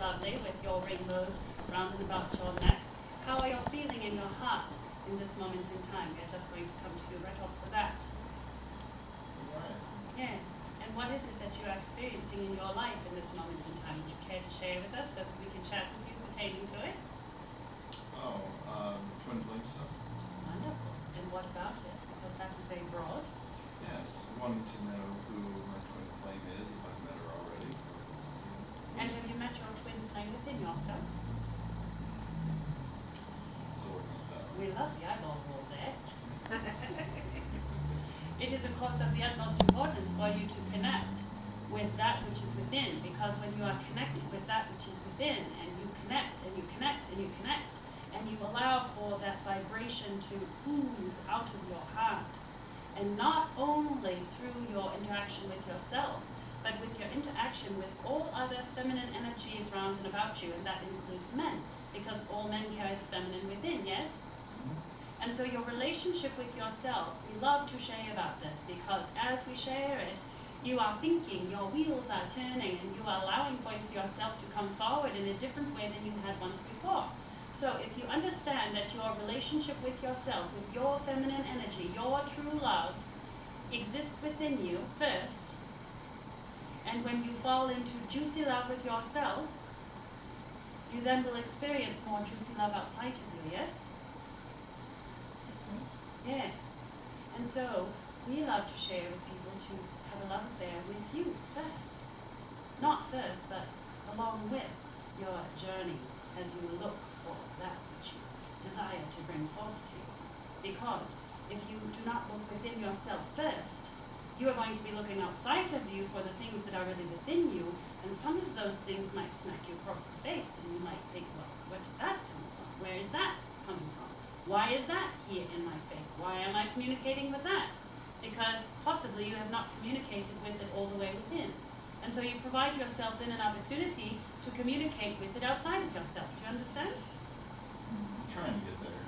lovely with your rainbows round and about your neck. How are you feeling in your heart in this moment in time? We're just going to come to you right off the bat. Right. Yes. And what is it that you are experiencing in your life in this moment in time? Would you care to share with us so that we can chat with you pertaining to it? Oh, twin flame stuff? Wonderful. And what about it? Because that is very broad. Yes. Wanting to know who my twin flame is, if I've met her already. And have you met your twin flame within yourself? Still working on that. We love the eyeball roll there. It is, of course, of the utmost importance for you to connect with that which is within, because when you are connected with that which is within, and you connect, and you connect, and you connect, and you allow for that vibration to ooze out of your heart, and not only through your interaction with yourself, but with your interaction with all other feminine energies round and about you, and that includes men, because all men carry the feminine within, yes? And so your relationship with yourself, we love to share about this, because as we share it, you are thinking, your wheels are turning, and you are allowing for yourself to come forward in a different way than you had once before. So if you understand that your relationship with yourself, with your feminine energy, your true love, exists within you first, and when you fall into juicy love with yourself, you then will experience more juicy love outside of you, yes? Yes. And so we love to share with people to have a love affair with you first. Not first, but along with your journey as you look for that which you desire to bring forth to you. Because if you do not look within yourself first, you are going to be looking outside of you for the things that are really within you, and some of those things might smack you across the face, and you might think, well, where did that come from? Where is that coming from? Why is that here in my face? Why am I communicating with that? Because possibly you have not communicated with it all the way within. And so you provide yourself then an opportunity to communicate with it outside of yourself. Do you understand? I'm trying to get there.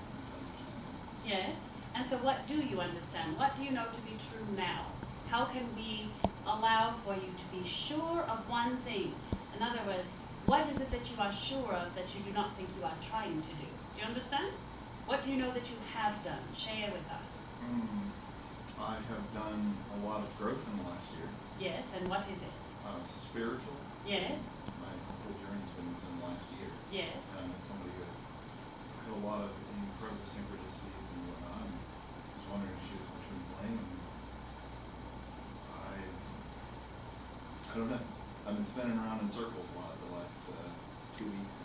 Yes. And so what do you understand? What do you know to be true now? How can we allow for you to be sure of one thing? In other words, what is it that you are sure of that you do not think you are trying to do? Do you understand? What do you know that you have done? Share with us. I have done a lot of growth in the last year. Yes, and what is it? Spiritual. Yes. My whole journey's been within the last year. Yes. And it's somebody who had a lot of incredible synchronicities and whatnot. And I was wondering if she was my twin flame. I don't know. I've been spinning around in circles a lot the last 2 weeks.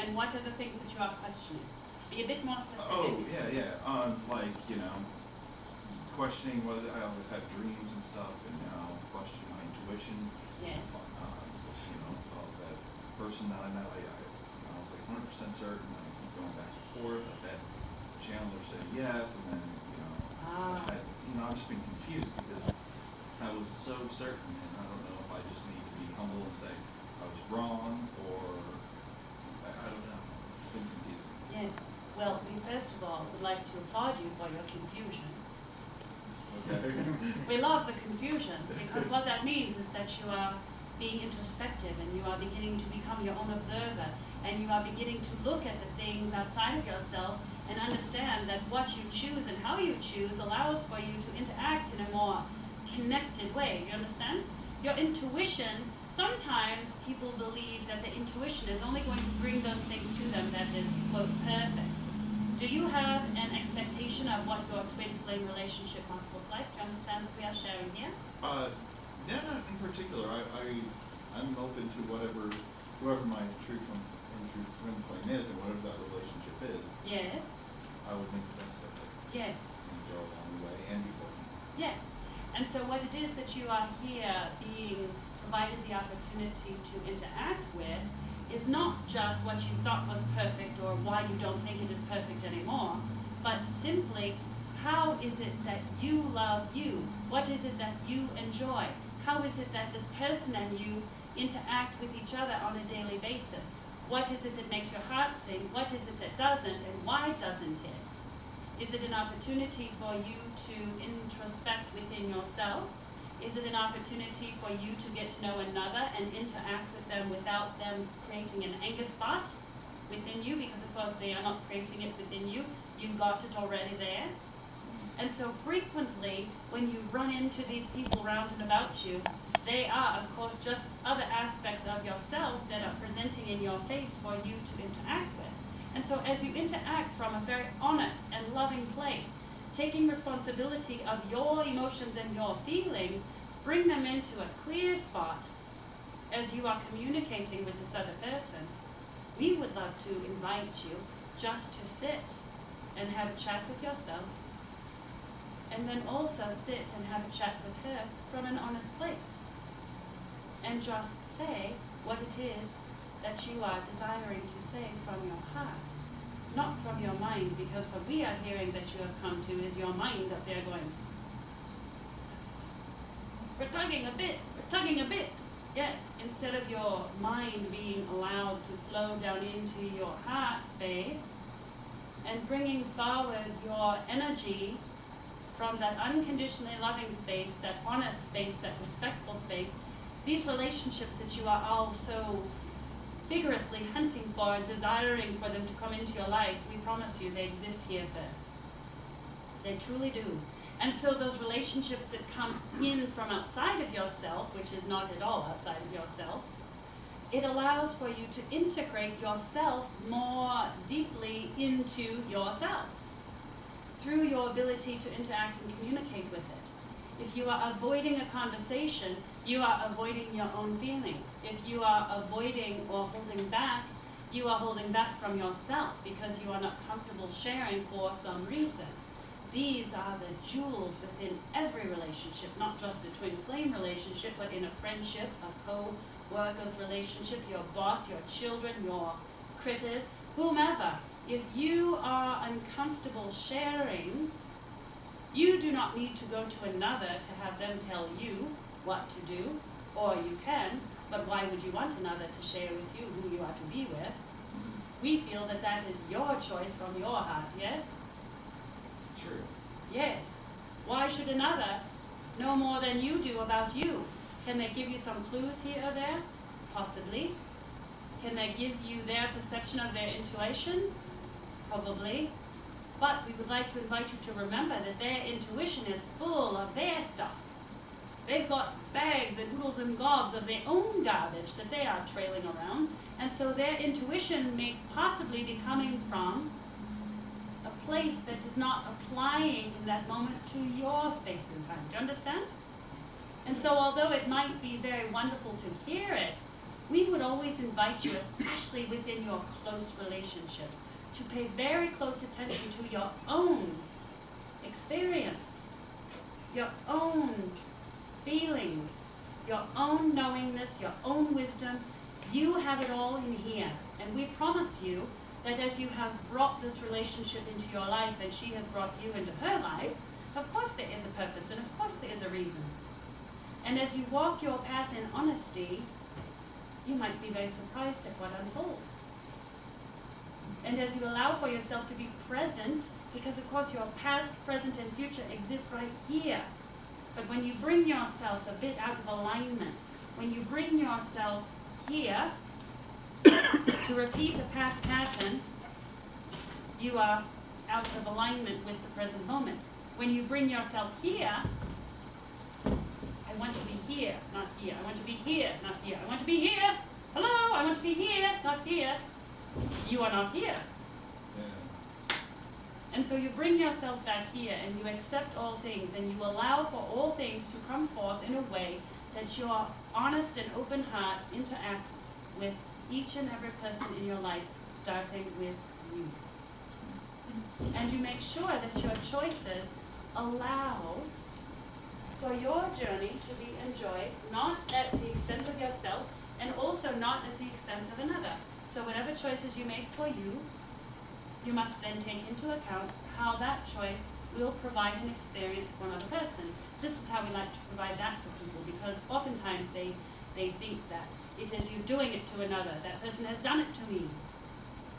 And what are the things that you are questioning? Be a bit more specific. Oh, yeah. Like, questioning whether I always have dreams and stuff, and now question my intuition. Yes. That person that I met, I was like 100% certain, and I keep going back and forth. I've had Chandler say yes, and then, I've just been confused because I was so certain, and I don't know if I just need to be humble and say I was wrong, or I don't know. It's been confusing. Yes. Well, we first of all would like to applaud you for your confusion. Okay. We love the confusion, because what that means is that you are being introspective, and you are beginning to become your own observer, and you are beginning to look at the things outside of yourself and understand that what you choose and how you choose allows for you to interact in a more connected way. You understand? Your intuition, sometimes people believe that the intuition is only going to bring those things to them that is, quote, perfect. Do you have an expectation of what your twin flame relationship must look like? Do you understand what we are sharing here? Yeah, not in particular. I'm open to whoever my true twin flame is, and whatever that relationship is. Yes. I would make the best of it. Yes. And go along the way and be working. Yes. And so what it is that you are here being provided the opportunity to interact with is not just what you thought was perfect or why you don't think it is perfect anymore, but simply how is it that you love you? What is it that you enjoy? How is it that this person and you interact with each other on a daily basis? What is it that makes your heart sing? What is it that doesn't, and why doesn't it? Is it an opportunity for you to introspect within yourself? Is it an opportunity for you to get to know another and interact with them without them creating an anger spot within you? Because of course they are not creating it within you. You've got it already there. And so frequently, when you run into these people round and about you, they are, of course, just other aspects of yourself that are presenting in your face for you to interact with. And so as you interact from a very honest and loving place, taking responsibility of your emotions and your feelings, bring them into a clear spot as you are communicating with this other person. We would love to invite you just to sit and have a chat with yourself, and then also sit and have a chat with her from an honest place. And just say what it is that you are desiring to say from your heart, not from your mind, because what we are hearing that you have come to is your mind up there going, we're tugging a bit, we're tugging a bit. Yes, instead of your mind being allowed to flow down into your heart space and bringing forward your energy from that unconditionally loving space, that honest space, that respectful space, these relationships that you are all so vigorously hunting for, desiring for them to come into your life, we promise you they exist here first. They truly do. And so those relationships that come in from outside of yourself, which is not at all outside of yourself, it allows for you to integrate yourself more deeply into yourself through your ability to interact and communicate with it. If you are avoiding a conversation, you are avoiding your own feelings. If you are avoiding or holding back, you are holding back from yourself because you are not comfortable sharing for some reason. These are the jewels within every relationship, not just a twin flame relationship, but in a friendship, a co-workers relationship, your boss, your children, your critters, whomever. If you are uncomfortable sharing, you do not need to go to another to have them tell you what to do, or you can, but why would you want another to share with you who you are to be with? We feel that that is your choice from your heart, yes? Sure. Yes. Why should another know more than you do about you? Can they give you some clues here or there? Possibly. Can they give you their perception of their intuition? Probably. But we would like to invite you to remember that their intuition is full of their stuff. They've got bags and oodles and gobs of their own garbage that they are trailing around, and so their intuition may possibly be coming from a place that is not applying in that moment to your space and time. Do you understand? And so although it might be very wonderful to hear it, we would always invite you, especially within your close relationships, to pay very close attention to your own experience, your own feelings, your own knowingness, your own wisdom. You have it all in here. And we promise you that as you have brought this relationship into your life and she has brought you into her life, of course there is a purpose and of course there is a reason. And as you walk your path in honesty, you might be very surprised at what unfolds. And as you allow for yourself to be present, because of course your past, present, and future exist right here. But when you bring yourself a bit out of alignment, when you bring yourself here to repeat a past pattern, you are out of alignment with the present moment. When you bring yourself here, I want to be here, not here. I want to be here, not here. I want to be here. Hello, I want to be here, not here. You are not here. Yeah. And so you bring yourself back here and you accept all things and you allow for all things to come forth in a way that your honest and open heart interacts with each and every person in your life, starting with you. And you make sure that your choices allow for your journey to be enjoyed, not at the expense of yourself and also not at the expense of another. So whatever choices you make for you, you must then take into account how that choice will provide an experience for another person. This is how we like to provide that for people, because oftentimes they think that it is you doing it to another. That person has done it to me.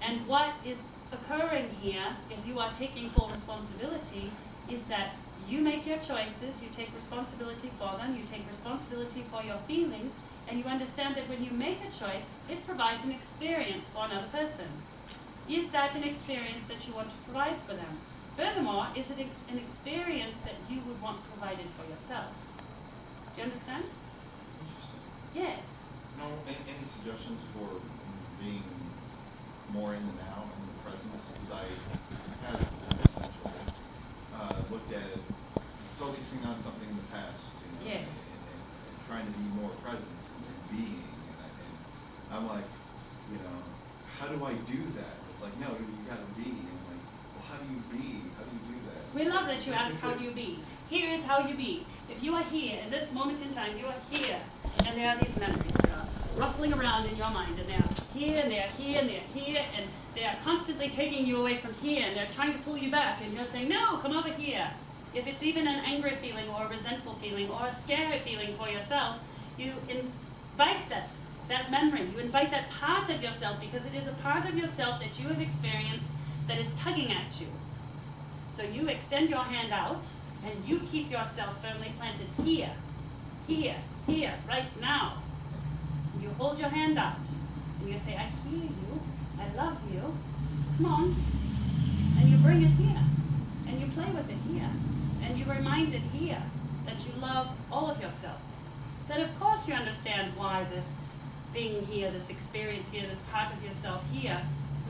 And what is occurring here, if you are taking full responsibility, is that You make your choices, you take responsibility for them, you take responsibility for your feelings, and you understand that when you make a choice, it provides an experience for another person. Is that an experience that you want to provide for them? Furthermore, is it an experience that you would want provided for yourself? Do you understand? Interesting. Yes. No, any suggestions for being more in the now and the present? Because I have essentially looked at it, focusing on something in the past, you know, Yes. and trying to be more present and being. And I'm like, you know, how do I do that? It's like, no, you gotta be. And I'm like, well, how do you be? How do you do that? We love that you ask how do you be. Here is how you be. If you are here, in this moment in time, you are here, and there are these memories that are ruffling around in your mind, and they are here, and they are here, and they are here, and they are constantly taking you away from here, and they're trying to pull you back, and you're saying, no, come over here. If it's even an angry feeling, or a resentful feeling, or a scary feeling for yourself, you invite that memory, you invite that part of yourself, because it is a part of yourself that you have experienced that is tugging at you. So you extend your hand out, and you keep yourself firmly planted here, here, here, right now. You hold your hand out, and you say, I hear you, I love you, come on. And you bring it here, and you play with it here, and you remind it here that you love all of yourself. That of course you understand why this thing here, this experience here, this part of yourself here,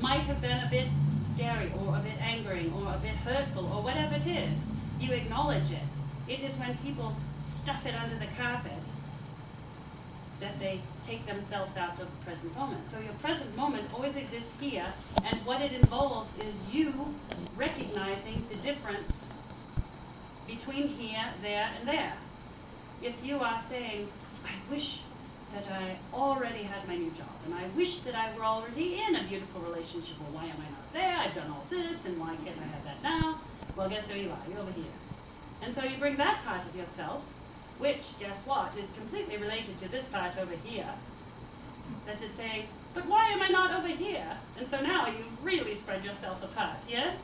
might have been a bit scary, or a bit angering, or a bit hurtful, or whatever it is. You acknowledge it. It is when people stuff it under the carpet that they take themselves out of the present moment. So your present moment always exists here, and what it involves is you recognizing the difference between here, there, and there. If you are saying, I wish that I already had my new job, and I wish that I were already in a beautiful relationship, well, why am I not there? I've done all this, and why can't I have that now? Well, guess who you are? You're over here. And so you bring that part of yourself, which, guess what, is completely related to this part over here, that is saying, but why am I not over here? And so now you really spread yourself apart, yes?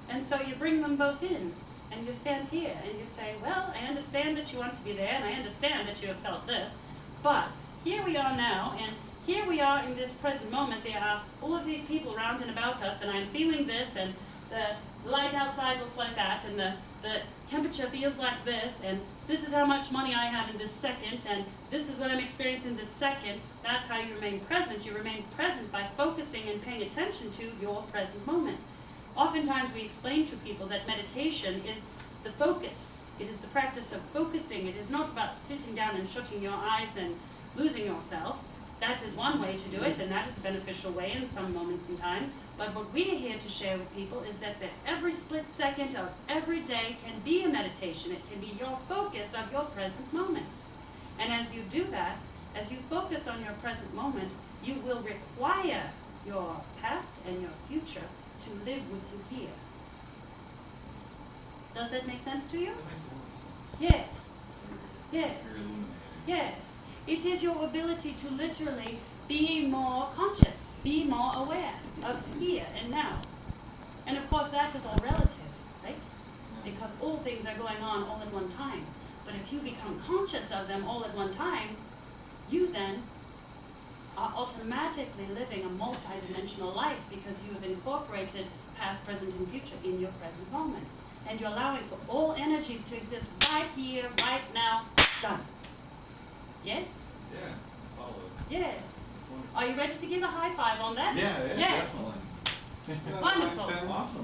And so you bring them both in, and you stand here, and you say, well, I understand that you want to be there, and I understand that you have felt this, but here we are now, and here we are in this present moment. There are all of these people around and about us, and I'm feeling this, and the light outside looks like that, and the temperature feels like this, and this is how much money I have in this second, and this is what I'm experiencing this second. That's how you remain present. You remain present by focusing and paying attention to your present moment. Oftentimes we explain to people that meditation is the focus. It is the practice of focusing. It is not about sitting down and shutting your eyes and losing yourself. That is one way to do it, and that is a beneficial way in some moments in time. But what we are here to share with people is that every split second of every day can be a meditation. It can be your focus of your present moment. And as you do that, as you focus on your present moment, you will require your past and your future to live with you here. Does that make sense to you? That makes a lot of sense. Yes. Yes. Very illuminating. Yes. It is your ability to literally be more conscious, be more aware of here and now. And of course that is all relative, right? Because all things are going on all at one time. But if you become conscious of them all at one time, you then are automatically living a multi-dimensional life because you have incorporated past, present, and future in your present moment. And you're allowing for all energies to exist right here, right now, done. Yes? Yeah, I follow. Yes. Are you ready to give a high five on that? Yeah, yes. definitely. Wonderful. Awesome.